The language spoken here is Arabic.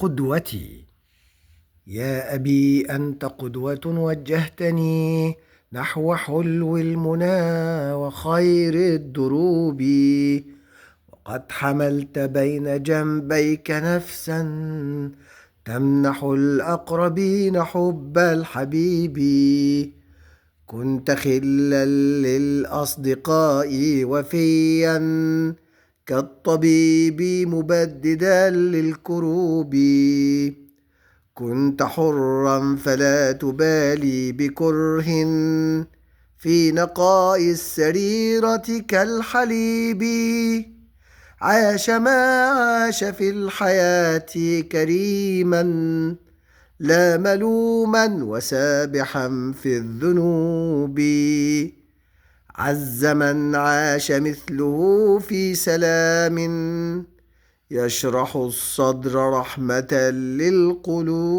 قدوتي. يا أبي أنت قدوة وجهتني نحو حلو المنى وخير الدروب، وقد حملت بين جنبيك نفسا تمنح الأقربين حب الحبيب. كنت خلا للأصدقاء وفيا كالطبيب مبددا للكروب. كنت حرا فلا تبالي بكره في نقاء السريرة كالحليب. عاش ما عاش في الحياة كريما لا ملوما وسابحا في الذنوب. عز من عاش مثله في سلام يشرح الصدر رحمة للقلوب.